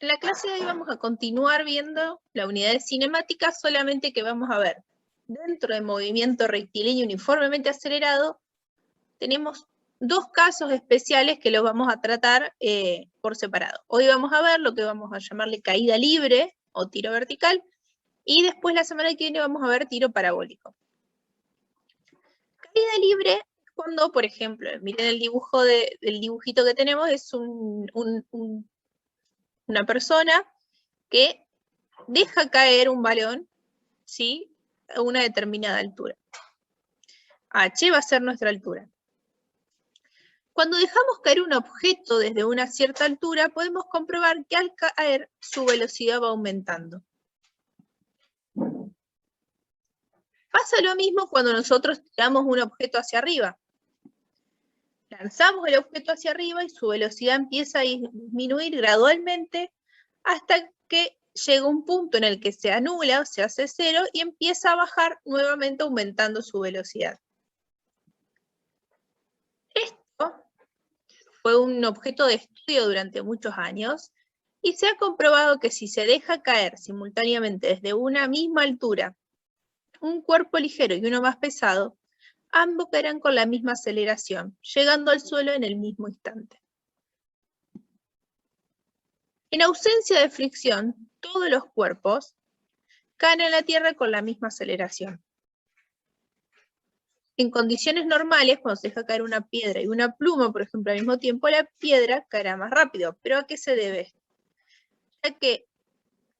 En la clase de hoy vamos a continuar viendo la unidad de cinemática, solamente que vamos a ver, dentro del movimiento rectilíneo uniformemente acelerado, tenemos dos casos especiales que los vamos a tratar por separado. Hoy vamos a ver lo que vamos a llamarle caída libre o tiro vertical, y después la semana que viene vamos a ver tiro parabólico. Caída libre es cuando, por ejemplo, miren el dibujo del dibujito que tenemos, es una persona que deja caer un balón, ¿sí?, a una determinada altura. H va a ser nuestra altura. Cuando dejamos caer un objeto desde una cierta altura, podemos comprobar que al caer su velocidad va aumentando. Pasa lo mismo cuando nosotros tiramos un objeto hacia arriba. Lanzamos el objeto hacia arriba y su velocidad empieza a disminuir gradualmente hasta que llega un punto en el que se anula, se hace cero y empieza a bajar nuevamente aumentando su velocidad. Esto fue un objeto de estudio durante muchos años y se ha comprobado que si se deja caer simultáneamente desde una misma altura un cuerpo ligero y uno más pesado, ambos caerán con la misma aceleración, llegando al suelo en el mismo instante. En ausencia de fricción, todos los cuerpos caen en la Tierra con la misma aceleración. En condiciones normales, cuando se deja caer una piedra y una pluma, por ejemplo, al mismo tiempo, la piedra caerá más rápido. ¿Pero a qué se debe esto? Ya que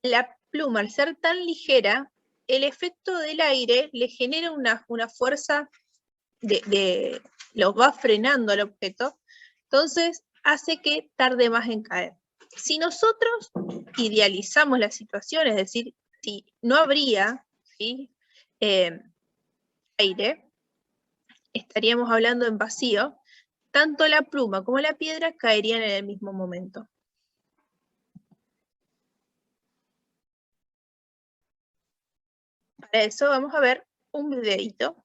la pluma, al ser tan ligera, el efecto del aire le genera una fuerza lo va frenando al objeto, entonces hace que tarde más en caer. Si nosotros idealizamos la situación, es decir, si no habría, ¿sí?, aire, estaríamos hablando en vacío, tanto la pluma como la piedra caerían en el mismo momento. Para eso vamos a ver un videito.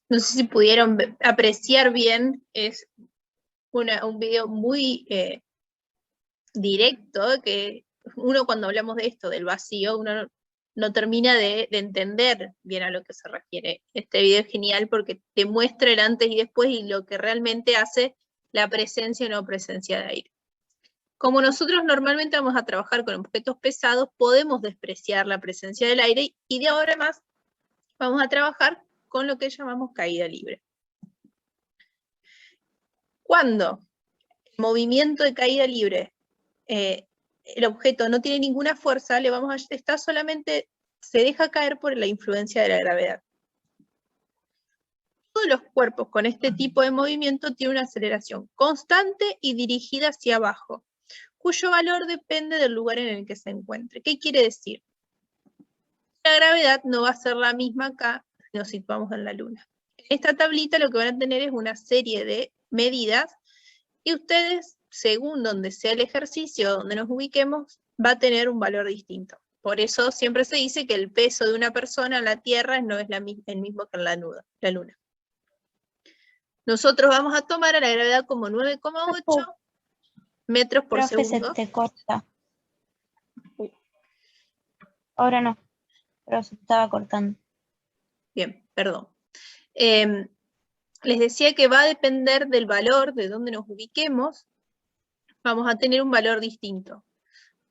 No sé si pudieron apreciar bien, es un video muy directo, que uno cuando hablamos de esto, del vacío, uno no termina de entender bien a lo que se refiere. Este video es genial porque te muestra el antes y después y lo que realmente hace la presencia o no presencia de aire. Como nosotros normalmente vamos a trabajar con objetos pesados, podemos despreciar la presencia del aire y de ahora en más vamos a trabajar con lo que llamamos caída libre. Cuando el movimiento de caída libre, el objeto no tiene ninguna fuerza, se deja caer por la influencia de la gravedad. Todos los cuerpos con este tipo de movimiento tienen una aceleración constante y dirigida hacia abajo, cuyo valor depende del lugar en el que se encuentre. ¿Qué quiere decir? La gravedad no va a ser la misma acá si nos situamos en la Luna. En esta tablita lo que van a tener es una serie de medidas y ustedes, según donde sea el ejercicio, donde nos ubiquemos, va a tener un valor distinto. Por eso siempre se dice que el peso de una persona en la Tierra no es el mismo que en la Luna. Nosotros vamos a tomar a la gravedad como 9,8 metros por segundo. Se te corta. Ahora no, pero se estaba cortando. Bien, perdón. Les decía que va a depender del valor de donde nos ubiquemos, vamos a tener un valor distinto.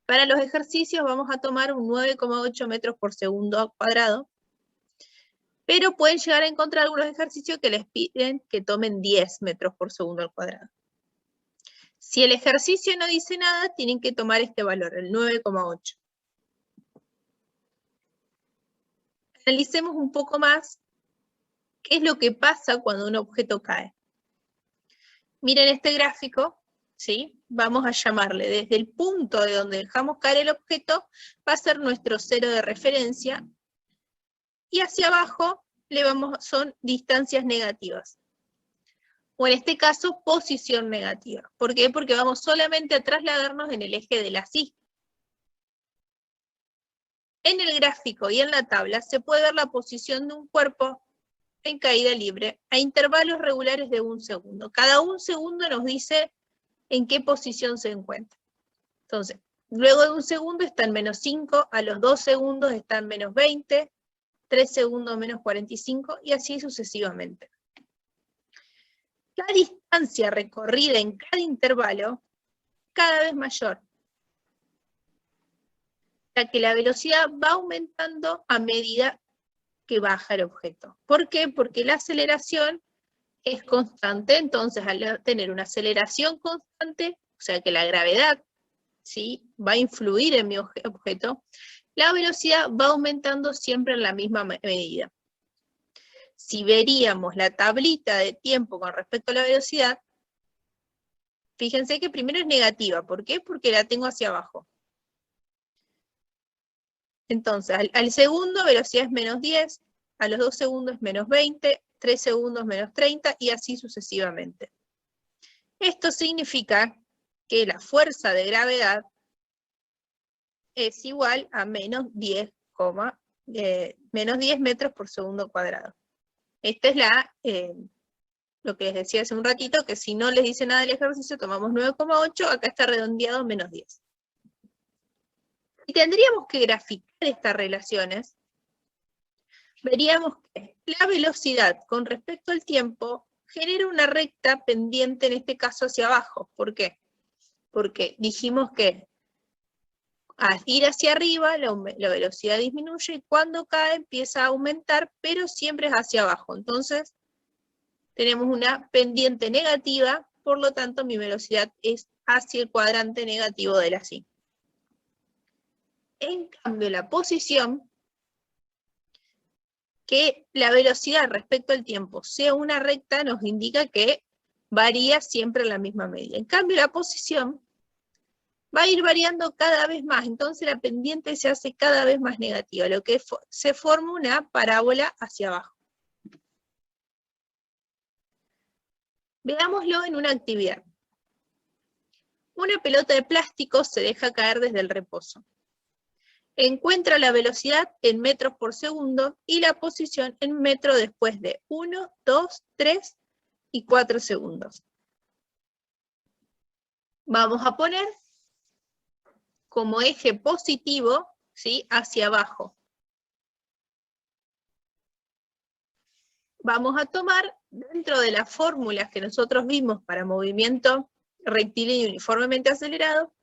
Para los ejercicios vamos a tomar un 9,8 metros por segundo cuadrado, pero pueden llegar a encontrar algunos ejercicios que les piden que tomen 10 metros por segundo al cuadrado. Si el ejercicio no dice nada, tienen que tomar este valor, el 9,8. Analicemos un poco más qué es lo que pasa cuando un objeto cae. Miren este gráfico, ¿sí? Vamos a llamarle desde el punto de donde dejamos caer el objeto, va a ser nuestro cero de referencia, y hacia abajo son distancias negativas. O en este caso, posición negativa. ¿Por qué? Porque vamos solamente a trasladarnos en el eje de la Y. En el gráfico y en la tabla se puede ver la posición de un cuerpo en caída libre a intervalos regulares de 1 segundo. Cada 1 segundo nos dice en qué posición se encuentra. Entonces, luego de un segundo está en menos 5, a los 2 segundos está en menos 20, 3 segundos menos 45, y así sucesivamente. La distancia recorrida en cada intervalo cada vez mayor, ya que la velocidad va aumentando a medida que baja el objeto. ¿Por qué? Porque la aceleración es constante, entonces al tener una aceleración constante, o sea que la gravedad, ¿sí?, va a influir en mi objeto, la velocidad va aumentando siempre en la misma medida. Si veríamos la tablita de tiempo con respecto a la velocidad, fíjense que primero es negativa. ¿Por qué? Porque la tengo hacia abajo. Entonces, al segundo velocidad es menos 10, a los 2 segundos es menos 20, 3 segundos menos 30, y así sucesivamente. Esto significa que la fuerza de gravedad es igual a menos 10 metros por segundo cuadrado. Esta es lo que les decía hace un ratito, que si no les dice nada del ejercicio, tomamos 9,8, acá está redondeado menos 10. Y tendríamos que graficar estas relaciones, veríamos que la velocidad con respecto al tiempo genera una recta pendiente, en este caso hacia abajo. ¿Por qué? Porque dijimos que al ir hacia arriba la velocidad disminuye, y cuando cae empieza a aumentar, pero siempre es hacia abajo. Entonces tenemos una pendiente negativa, por lo tanto mi velocidad es hacia el cuadrante negativo de la Y. En cambio, la posición, que la velocidad respecto al tiempo sea una recta, nos indica que varía siempre en la misma medida. En cambio, la posición va a ir variando cada vez más, entonces la pendiente se hace cada vez más negativa, lo que se forma una parábola hacia abajo. Veámoslo en una actividad. Una pelota de plástico se deja caer desde el reposo. Encuentra la velocidad en metros por segundo y la posición en metro después de 1, 2, 3 y 4 segundos. Vamos a poner como eje positivo, ¿sí?, hacia abajo. Vamos a tomar, dentro de las fórmulas que nosotros vimos para movimiento rectilíneo uniformemente acelerado,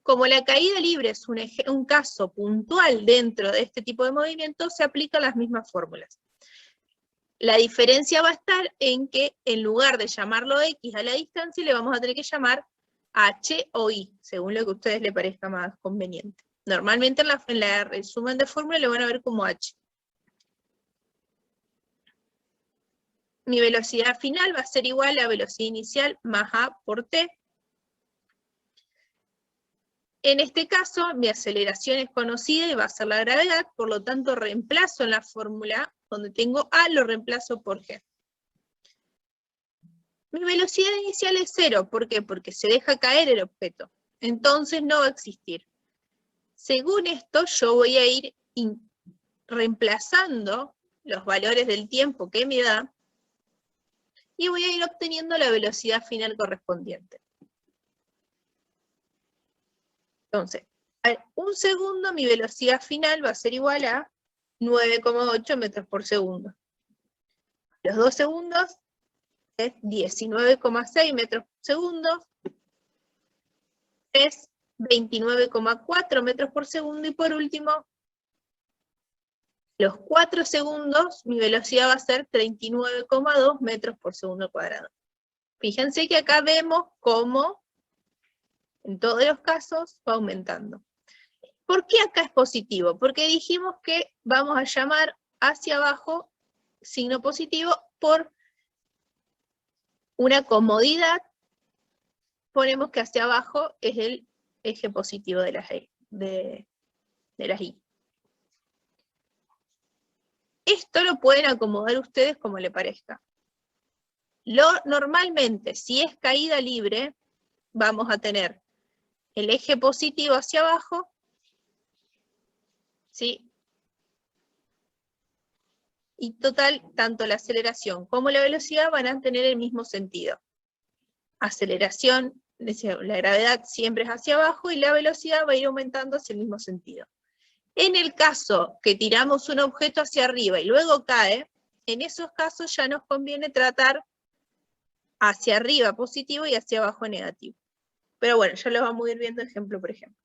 como la caída libre es un caso puntual dentro de este tipo de movimiento, se aplican las mismas fórmulas. La diferencia va a estar en que, en lugar de llamarlo X a la distancia, le vamos a tener que llamar H o Y, según lo que a ustedes les parezca más conveniente. Normalmente en la resumen de fórmula lo van a ver como H. Mi velocidad final va a ser igual a velocidad inicial más A por T. En este caso, mi aceleración es conocida y va a ser la gravedad, por lo tanto reemplazo en la fórmula, donde tengo A, lo reemplazo por G. Mi velocidad inicial es 0, ¿por qué? Porque se deja caer el objeto, entonces no va a existir. Según esto, yo voy a ir reemplazando los valores del tiempo que me da, y voy a ir obteniendo la velocidad final correspondiente. Entonces, a un segundo mi velocidad final va a ser igual a 9,8 metros por segundo. Los 2 segundos es 19,6 metros por segundo, es 29,4 metros por segundo, y por último, los 4 segundos, mi velocidad va a ser 39,2 metros por segundo cuadrado. Fíjense que acá vemos cómo, en todos los casos, va aumentando. ¿Por qué acá es positivo? Porque dijimos que vamos a llamar hacia abajo signo positivo por una comodidad. Ponemos que hacia abajo es el eje positivo de las Y. Esto lo pueden acomodar ustedes como le parezca. Normalmente, si es caída libre, vamos a tener el eje positivo hacia abajo, ¿sí? Y total, tanto la aceleración como la velocidad van a tener el mismo sentido. aceleración, es decir, la gravedad siempre es hacia abajo y la velocidad va a ir aumentando hacia el mismo sentido. En el caso que tiramos un objeto hacia arriba y luego cae, en esos casos ya nos conviene tratar hacia arriba positivo y hacia abajo negativo. Pero bueno, ya lo vamos a ir viendo ejemplo por ejemplo.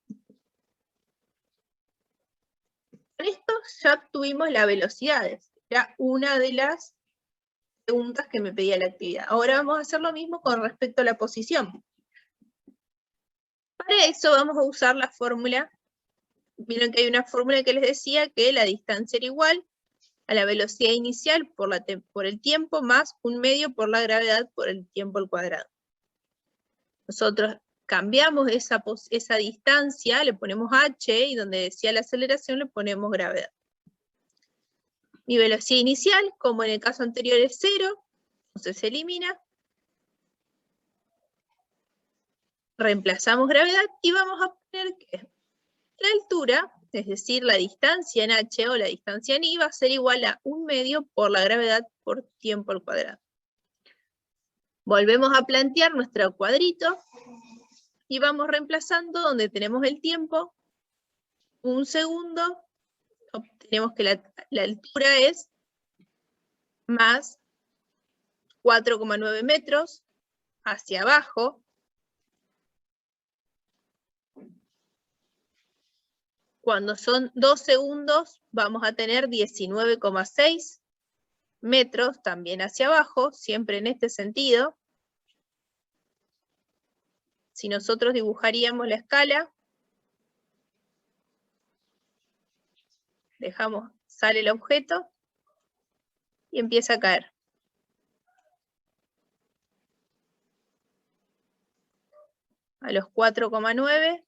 Con esto ya obtuvimos las velocidades. Era una de las preguntas que me pedía la actividad. Ahora vamos a hacer lo mismo con respecto a la posición. Para eso vamos a usar la fórmula. Vieron que hay una fórmula que les decía que la distancia era igual a la velocidad inicial por el tiempo más 1/2 por la gravedad por el tiempo al cuadrado. Nosotros cambiamos esa distancia, le ponemos h, y donde decía la aceleración le ponemos gravedad. Mi velocidad inicial, como en el caso anterior, es 0, entonces se elimina. Reemplazamos gravedad y vamos a poner que la altura, es decir, la distancia en h o la distancia en i, va a ser igual a 1/2 por la gravedad por tiempo al cuadrado. Volvemos a plantear nuestro cuadrito y vamos reemplazando donde tenemos el tiempo, 1 segundo, obtenemos que la altura es más 4,9 metros hacia abajo. Cuando son 2 segundos, vamos a tener 19,6 metros también hacia abajo, siempre en este sentido. Si nosotros dibujaríamos la escala, sale el objeto y empieza a caer. A los 4,9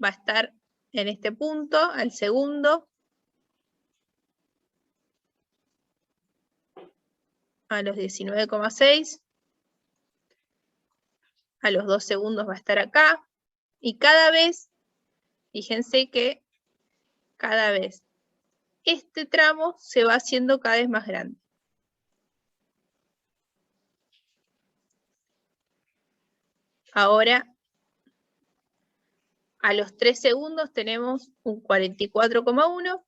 va a estar en este punto, al segundo. A los 19,6. A los 2 segundos va a estar acá. Y cada vez, fíjense que cada vez este tramo se va haciendo cada vez más grande. Ahora, a los 3 segundos tenemos un 44,1.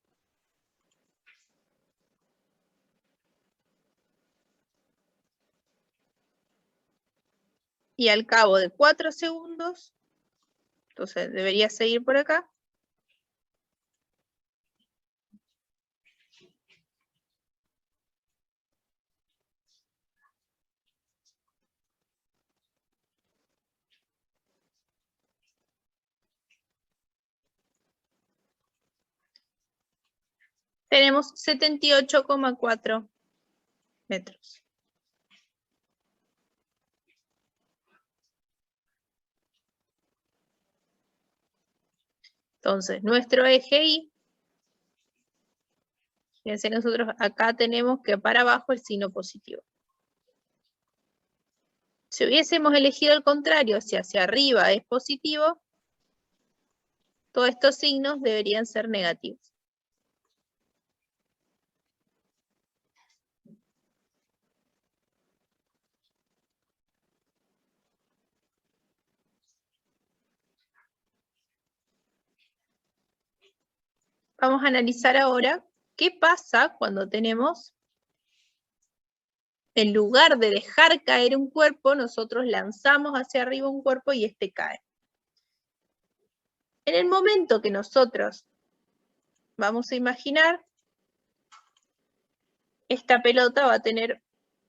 Y al cabo de 4 segundos, entonces debería seguir por acá. Tenemos 78,4 metros. Entonces, nuestro eje Y, fíjense, nosotros acá tenemos que para abajo el signo positivo. Si hubiésemos elegido el contrario, si hacia arriba es positivo, todos estos signos deberían ser negativos. Vamos a analizar ahora qué pasa cuando tenemos, en lugar de dejar caer un cuerpo, nosotros lanzamos hacia arriba un cuerpo y este cae. En el momento que nosotros vamos a imaginar, esta pelota va a tener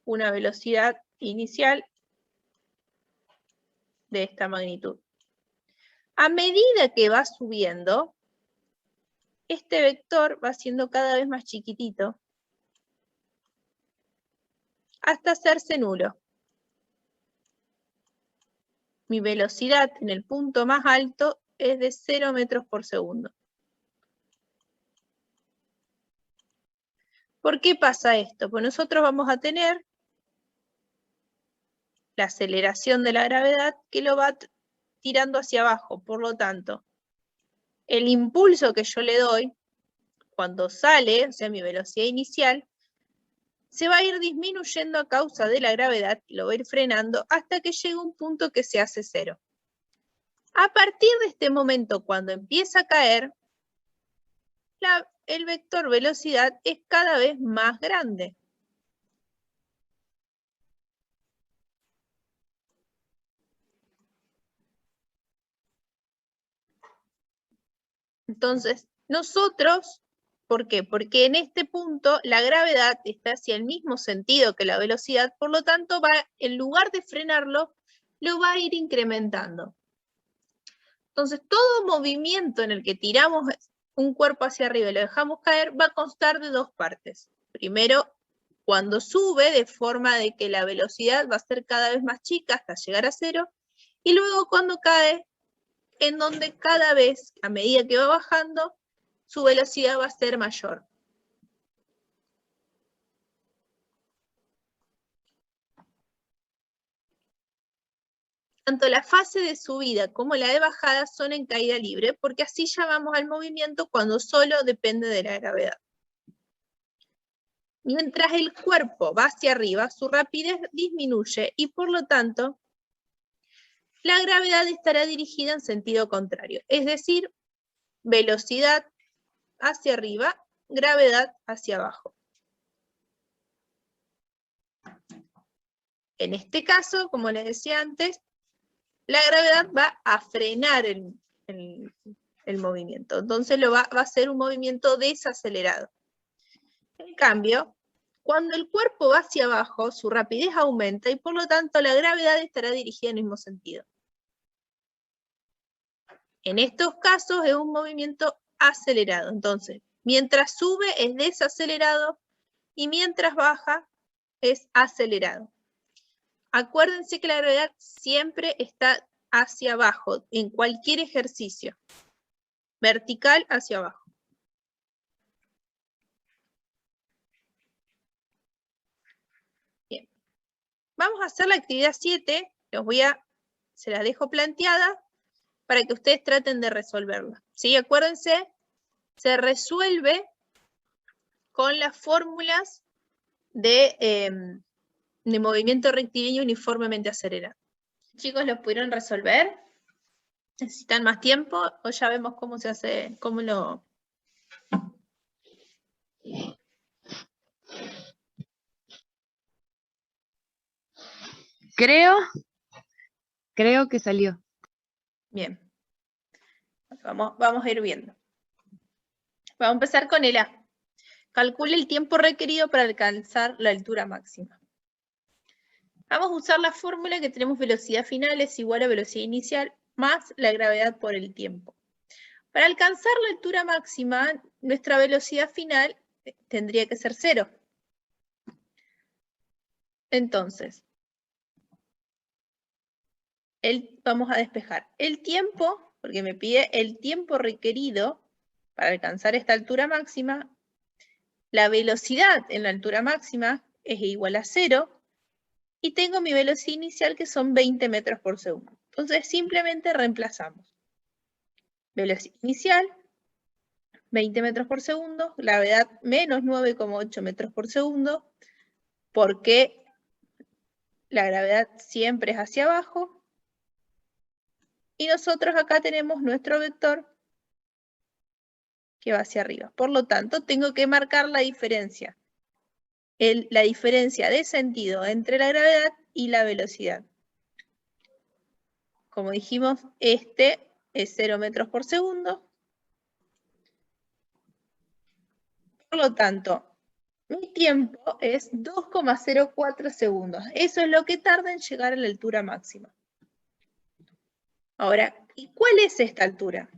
una velocidad inicial de esta magnitud. A medida que va subiendo, este vector va siendo cada vez más chiquitito hasta hacerse nulo. Mi velocidad en el punto más alto es de 0 metros por segundo. ¿Por qué pasa esto? Pues nosotros vamos a tener la aceleración de la gravedad que lo va tirando hacia abajo. Por lo tanto, el impulso que yo le doy, cuando sale, o sea, mi velocidad inicial, se va a ir disminuyendo a causa de la gravedad, y lo va a ir frenando hasta que llegue un punto que se hace cero. A partir de este momento, cuando empieza a caer, el vector velocidad es cada vez más grande. Entonces, nosotros, ¿por qué? Porque en este punto la gravedad está hacia el mismo sentido que la velocidad, por lo tanto, en lugar de frenarlo, lo va a ir incrementando. Entonces, todo movimiento en el que tiramos un cuerpo hacia arriba y lo dejamos caer va a constar de dos partes. Primero, cuando sube, de forma de que la velocidad va a ser cada vez más chica hasta llegar a cero, y luego cuando cae, en donde cada vez, a medida que va bajando, su velocidad va a ser mayor. Tanto la fase de subida como la de bajada son en caída libre, porque así llamamos al movimiento cuando solo depende de la gravedad. Mientras el cuerpo va hacia arriba, su rapidez disminuye y por lo tanto, la gravedad estará dirigida en sentido contrario, es decir, velocidad hacia arriba, gravedad hacia abajo. En este caso, como les decía antes, la gravedad va a frenar el movimiento, entonces va a ser un movimiento desacelerado. En cambio, cuando el cuerpo va hacia abajo, su rapidez aumenta y por lo tanto la gravedad estará dirigida en el mismo sentido. En estos casos es un movimiento acelerado. Entonces, mientras sube es desacelerado y mientras baja es acelerado. Acuérdense que la gravedad siempre está hacia abajo en cualquier ejercicio. Vertical hacia abajo. Bien. Vamos a hacer la actividad 7. Se la dejo planteada para que ustedes traten de resolverla. ¿Sí? Acuérdense, se resuelve con las fórmulas de movimiento rectilíneo uniformemente acelerado. Chicos, ¿lo pudieron resolver? ¿Necesitan más tiempo o ya vemos cómo se hace, cómo lo... Creo que salió. Bien. Vamos a ir viendo. Vamos a empezar con el A. Calcule el tiempo requerido para alcanzar la altura máxima. Vamos a usar la fórmula que tenemos velocidad final es igual a velocidad inicial más la gravedad por el tiempo. Para alcanzar la altura máxima, nuestra velocidad final tendría que ser 0. Entonces, vamos a despejar el tiempo, porque me pide el tiempo requerido para alcanzar esta altura máxima. La velocidad en la altura máxima es igual a 0. Y tengo mi velocidad inicial que son 20 metros por segundo. Entonces simplemente reemplazamos. Velocidad inicial, 20 metros por segundo, gravedad menos 9,8 metros por segundo, porque la gravedad siempre es hacia abajo. Y nosotros acá tenemos nuestro vector que va hacia arriba. Por lo tanto, tengo que marcar la diferencia. La diferencia de sentido entre la gravedad y la velocidad. Como dijimos, este es 0 metros por segundo. Por lo tanto, mi tiempo es 2,04 segundos. Eso es lo que tarda en llegar a la altura máxima. Ahora, ¿y cuál es esta altura?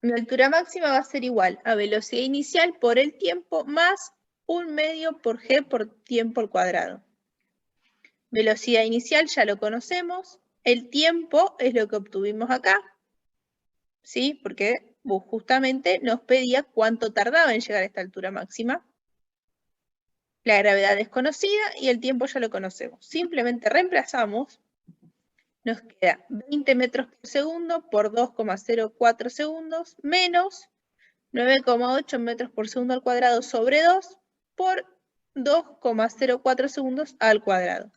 Mi altura máxima va a ser igual a velocidad inicial por el tiempo más 1/2 por g por tiempo al cuadrado. Velocidad inicial ya lo conocemos. El tiempo es lo que obtuvimos acá. ¿Sí? Porque justamente nos pedía cuánto tardaba en llegar a esta altura máxima. La gravedad es conocida y el tiempo ya lo conocemos. Simplemente reemplazamos. Nos queda 20 metros por segundo por 2,04 segundos menos 9,8 metros por segundo al cuadrado sobre 2 por 2,04 segundos al cuadrado.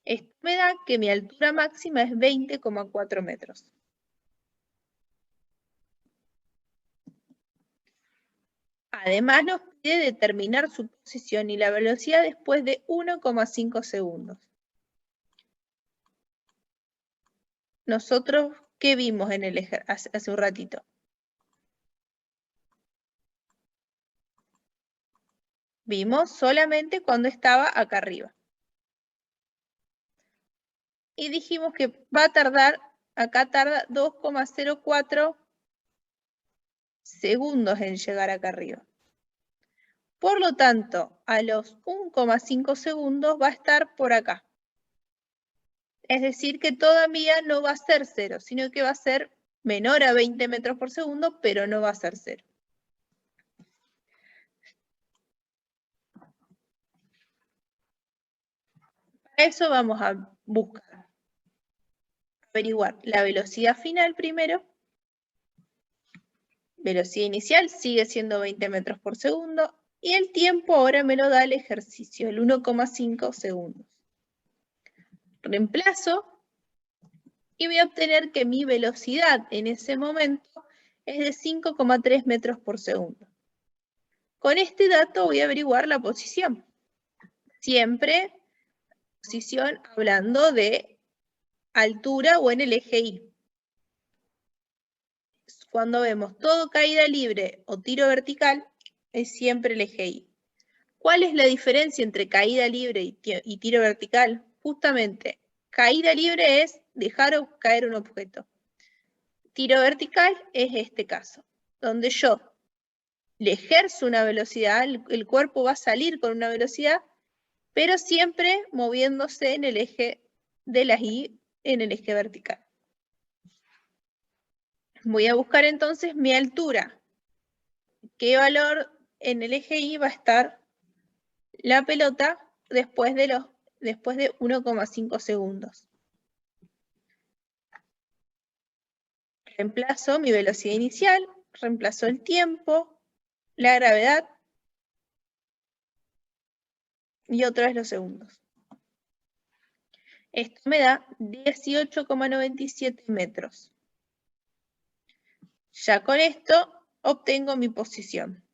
Esto me da que mi altura máxima es 20,4 metros. Además nos pide determinar su posición y la velocidad después de 1,5 segundos. Nosotros, ¿qué vimos en el hace un ratito? Vimos solamente cuando estaba acá arriba. Y dijimos que va a tardar, acá tarda 2,04 segundos en llegar acá arriba. Por lo tanto, a los 1,5 segundos va a estar por acá. Es decir, que todavía no va a ser 0, sino que va a ser menor a 20 metros por segundo, pero no va a ser 0. Para eso vamos a buscar, averiguar la velocidad final primero. Velocidad inicial sigue siendo 20 metros por segundo. Y el tiempo ahora me lo da el ejercicio, el 1,5 segundos. Reemplazo y voy a obtener que mi velocidad en ese momento es de 5,3 metros por segundo. Con este dato voy a averiguar la posición. Siempre posición hablando de altura o en el eje Y. Cuando vemos todo caída libre o tiro vertical, es siempre el eje Y. ¿Cuál es la diferencia entre caída libre y tiro vertical? Justamente, caída libre es dejar caer un objeto. Tiro vertical es este caso, donde yo le ejerzo una velocidad, el cuerpo va a salir con una velocidad, pero siempre moviéndose en el eje de las Y, en el eje vertical. Voy a buscar entonces mi altura. ¿Qué valor en el eje Y va a estar la pelota después de 1,5 segundos? Reemplazo mi velocidad inicial, reemplazo el tiempo, la gravedad y otra vez los segundos. Esto me da 18,97 metros. Ya con esto obtengo mi posición.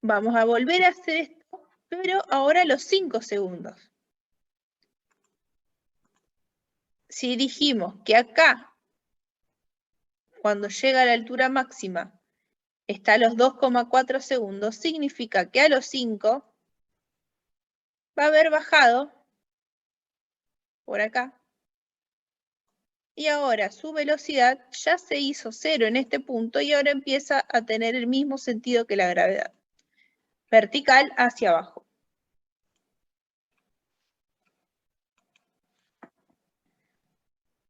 Vamos a volver a hacer esto, pero ahora a los 5 segundos. Si dijimos que acá, cuando llega a la altura máxima, está a los 2,4 segundos, significa que a los 5 va a haber bajado por acá. Y ahora su velocidad ya se hizo 0 en este punto y ahora empieza a tener el mismo sentido que la gravedad. Vertical hacia abajo.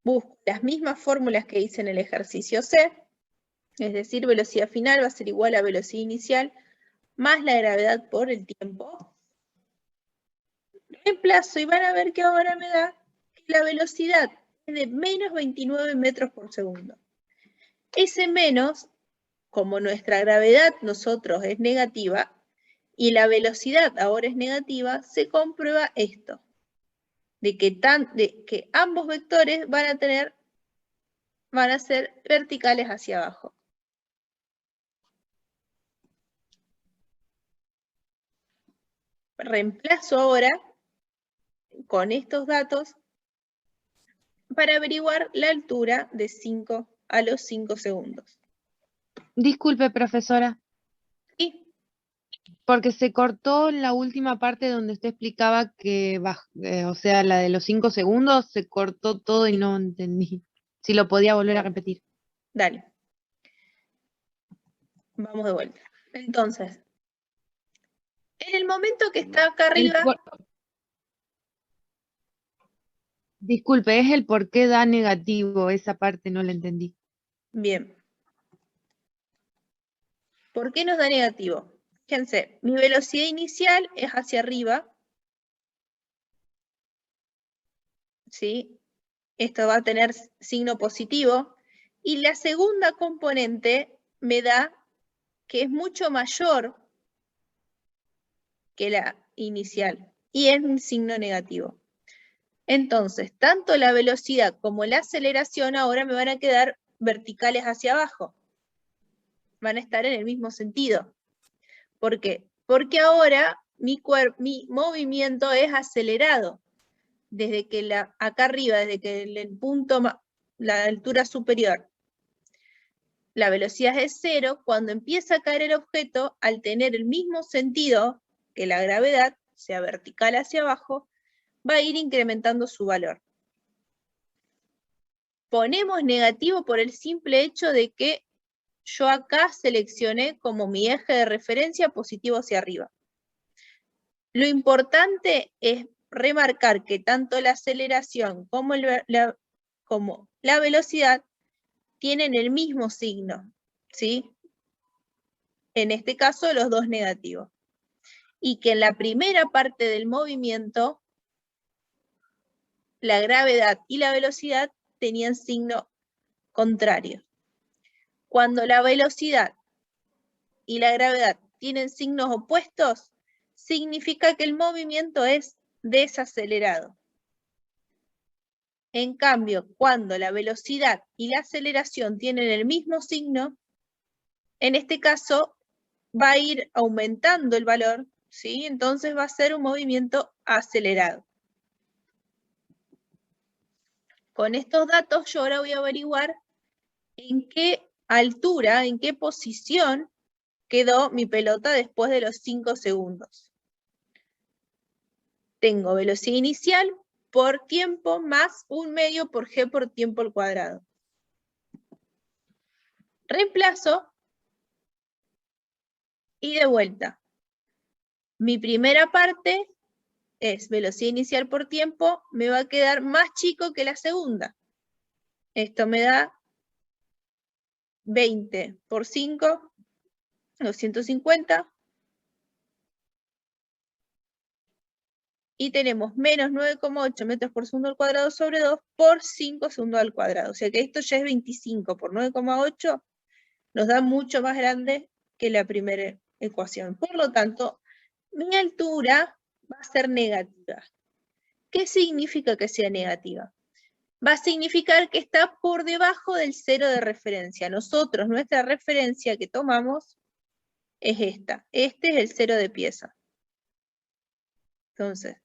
Busco las mismas fórmulas que hice en el ejercicio C, es decir, velocidad final va a ser igual a velocidad inicial más la gravedad por el tiempo. Reemplazo y van a ver que ahora me da que la velocidad es de menos 29 metros por segundo. Ese menos, como nuestra gravedad nosotros es negativa y la velocidad ahora es negativa, se comprueba esto, de que ambos vectores van a ser verticales hacia abajo. Reemplazo ahora con estos datos para averiguar la altura de 5 a los 5 segundos. Disculpe, profesora, ¿Sí? porque se cortó la última parte donde usted explicaba que, o sea, la de los 5 segundos, se cortó todo y no entendí. Si lo podía volver a repetir. Dale. Vamos de vuelta. Entonces, en el momento que está acá arriba... Disculpe, es el por qué da negativo, esa parte no la entendí. Bien. ¿Por qué nos da negativo? Fíjense, mi velocidad inicial es hacia arriba, ¿sí? esto va a tener signo positivo, y la segunda componente me da que es mucho mayor que la inicial, y es un signo negativo. Entonces, tanto la velocidad como la aceleración ahora me van a quedar verticales hacia abajo. Van a estar en el mismo sentido. ¿Por qué? Porque ahora mi movimiento es acelerado. Desde que acá arriba, desde que el punto, la altura superior, la velocidad es 0, cuando empieza a caer el objeto, al tener el mismo sentido que la gravedad, sea vertical hacia abajo, va a ir incrementando su valor. Ponemos negativo por el simple hecho de que yo acá seleccioné como mi eje de referencia positivo hacia arriba. Lo importante es remarcar que tanto la aceleración como la velocidad tienen el mismo signo, ¿sí? En este caso, los dos negativos. Y que en la primera parte del movimiento, la gravedad y la velocidad tenían signo contrario. Cuando la velocidad y la gravedad tienen signos opuestos, significa que el movimiento es desacelerado. En cambio, cuando la velocidad y la aceleración tienen el mismo signo, en este caso va a ir aumentando el valor, ¿sí? Entonces va a ser un movimiento acelerado. Con estos datos yo ahora voy a averiguar en qué altura, en qué posición quedó mi pelota después de los 5 segundos. Tengo velocidad inicial por tiempo más 1/2 por g por tiempo al cuadrado. Reemplazo y de vuelta. Mi primera parte es velocidad inicial por tiempo, me va a quedar más chico que la segunda. Esto me da 20 por 5, 250. Y tenemos menos 9,8 metros por segundo al cuadrado sobre 2 por 5 segundos al cuadrado. O sea que esto ya es 25 por 9,8, nos da mucho más grande que la primera ecuación. Por lo tanto, mi altura va a ser negativa. ¿Qué significa que sea negativa? Va a significar que está por debajo del cero de referencia. Nosotros, nuestra referencia que tomamos es esta. Este es el cero de pieza. Entonces,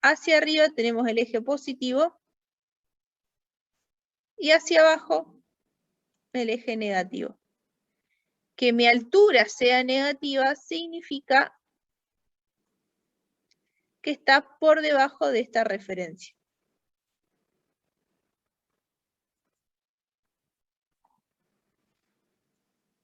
hacia arriba tenemos el eje positivo y hacia abajo el eje negativo. Que mi altura sea negativa significa que está por debajo de esta referencia.